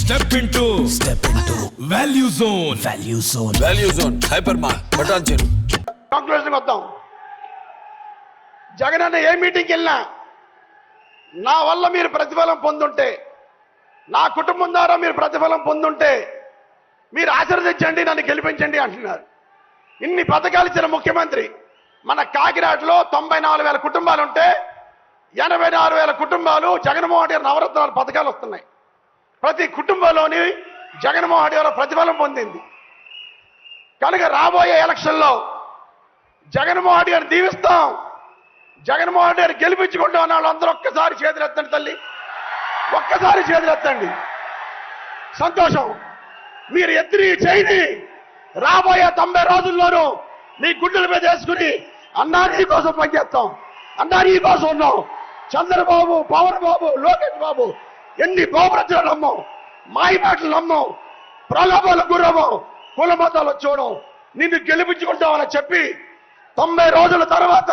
Step into value zone hyper mart Patancheru. Conclusion వద్దాం. జగన్ అన్న ఏ మీటింగ్కి వెళ్ళినా నా వల్ల మీరు ప్రతిఫలం పొందుంటే, నా కుటుంబం ద్వారా మీరు ప్రతిఫలం పొందుంటే మీరు ఆశీర్వదించండి, నన్ను గెలిపించండి అంటున్నారు. ఇన్ని పథకాలు ఇచ్చిన ముఖ్యమంత్రి మన కాకినాడలో 94,000 కుటుంబాలు ఉంటే 84,000 కుటుంబాలు జగన్మోహన్ రెడ్డి నవరత్నాల పథకాలు వస్తున్నాయి. ప్రతి కుటుంబంలోని జగన్మోహన్ రెడ్డి ప్రతిఫలం పొందింది. కనుక రాబోయే ఎలక్షన్లో జగన్మోహన్ రెడ్డి గారిని దీవిస్తాం, జగన్మోహన్ రెడ్డి గారిని గెలిపించుకుంటాం అన్న వాళ్ళందరూ ఒక్కసారి చేతులు ఎత్తండి తల్లి, ఒక్కసారి చేతులు ఎత్తండి. సంతోషం. మీరు ఎత్తిని చేయని రాబోయే 90 రోజుల్లోనూ మీ గుడ్డల మీద వేసుకుని అన్నా నీ కోసం పనిచేస్తాం, అన్నా నీ కోసం ఉన్నాం. చంద్రబాబు, పవన్ బాబు, లోకేష్ బాబు ఎన్ని బహుమతులు నమ్మం, మాయమాటలు నమ్మం, ప్రలోభాలకు గురవం, కుల మతాలు చూడం, నిన్ను గెలిపించుకుంటామని చెప్పి 90 రోజుల తర్వాత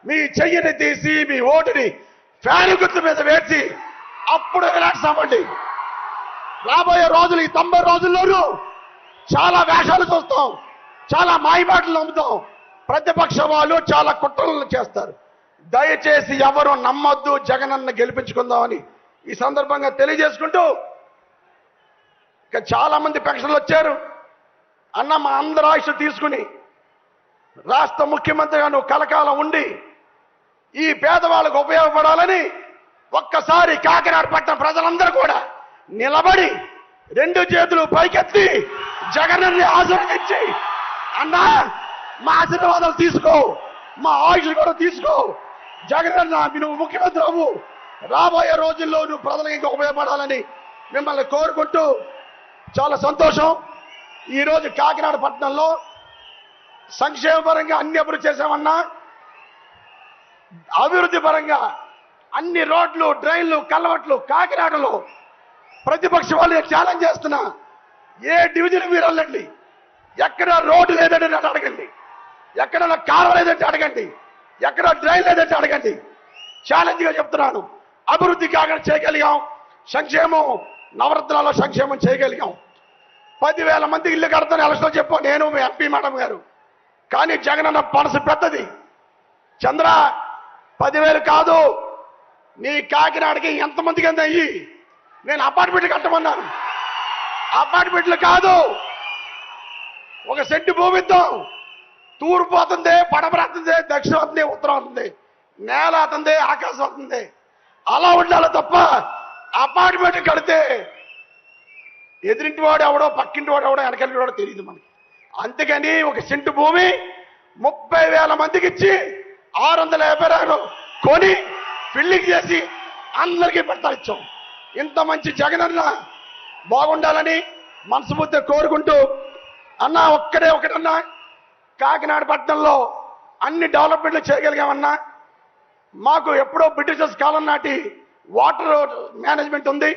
మీ చెయ్యిని తీసి మీ ఓటుని ఫ్యాన్ గుర్తు మీద వేసి అప్పుడు రిలాక్స్ అవ్వండి. రాబోయే రోజులు ఈ 90 రోజుల్లోనూ చాలా వేషాలు చూస్తాం, చాలా మాయమాటలు నమ్ముతాం. ప్రతిపక్ష వాళ్ళు చాలా కుట్రలను చేస్తారు. దయచేసి ఎవరు నమ్మొద్దు, జగనన్న గెలిపించుకుందామని ఈ సందర్భంగా తెలియజేసుకుంటూ, ఇక చాలా మంది పెన్షన్లు వచ్చారు. అన్న మా అందరి ఆయుష్ తీసుకుని రాష్ట్ర ముఖ్యమంత్రిగా నువ్వు కలకాలం ఉండి ఈ పేదవాళ్ళకు ఉపయోగపడాలని ఒక్కసారి కాకినాడ పట్టణ ప్రజలందరూ కూడా నిలబడి 2 చేతులు పైకెత్తి జగనన్ని ఆశీర్వదించి అన్నా మా ఆశీర్వాదాలు తీసుకో, మా ఆయుష్ కూడా తీసుకో, జగనన్న నువ్వు ముఖ్యమంత్రి అవ్వు, రాబోయే రోజుల్లో నువ్వు ప్రజలకు ఇంకా ఉపయోగపడాలని మిమ్మల్ని కోరుకుంటూ చాలా సంతోషం. ఈరోజు కాకినాడ పట్టణంలో సంక్షేమ పరంగా అన్ని అభివృద్ధి చేశామన్నా, అభివృద్ధి పరంగా అన్ని రోడ్లు, డ్రైన్లు, కల్వర్ట్లు కాకినాడలో ప్రతిపక్ష వాళ్ళు ఛాలెంజ్ చేస్తున్నా, ఏ డివిజన్ మీరు వెళ్ళండి, ఎక్కడ రోడ్డు లేదంటే నన్ను అడగండి, ఎక్కడ కాలువ లేదంటే అడగండి, ఎక్కడ డ్రైన్ లేదంటే అడగండి. ఛాలెంజ్గా చెప్తున్నాను. అభివృద్ధి కాకినాడ చేయగలిగాం, సంక్షేమం నవరత్నాల్లో సంక్షేమం చేయగలిగాం. 10,000 మందికి ఇల్లు కడతాను ఎలక్షన్ చెప్పాం నేను, మీ ఎంపీ మేడం గారు. కానీ జగన్ అన్న మనసు పెద్దది. చంద్ర 10,000 కాదు, నీ కాకినాడకి ఎంతమందికి అంత అయ్యి నేను అపార్ట్మెంట్లు కట్టమన్నాను. అపార్ట్మెంట్లు కాదు, 1 సెంటు భూమి ఇద్దాం. తూర్పు అవుతుంది, పడమర అవుతుంది, దక్షిణం అవుతుంది, ఉత్తరం అవుతుంది, నేల అవుతుంది, ఆకాశం అవుతుంది. అలా ఉండాలి తప్ప అపార్ట్మెంట్ కడితే ఎదురింటి వాడు ఎవడో, పక్కింటి వాడు ఎవడో, వెనకటి వాడో తెలియదు మనకి. అందుకని 1 సెంటు భూమి 30,000 మందికి ఇచ్చి 650 రూపాయలు కొని ఫిల్లింగ్ చేసి అందరికీ పట్టాలు ఇచ్చాం. ఇంత మంచి జగనన్న బాగుండాలని మనస్ఫూర్తిగా కోరుకుంటూ, అన్న ఒకటన్నా కాకినాడ పట్టణంలో అన్ని డెవలప్మెంట్లు చేయగలిగామన్నా. మాకు ఎప్పుడో బ్రిటిషర్స్ కాలం నాటి వాటర్ మేనేజ్మెంట్ ఉంది.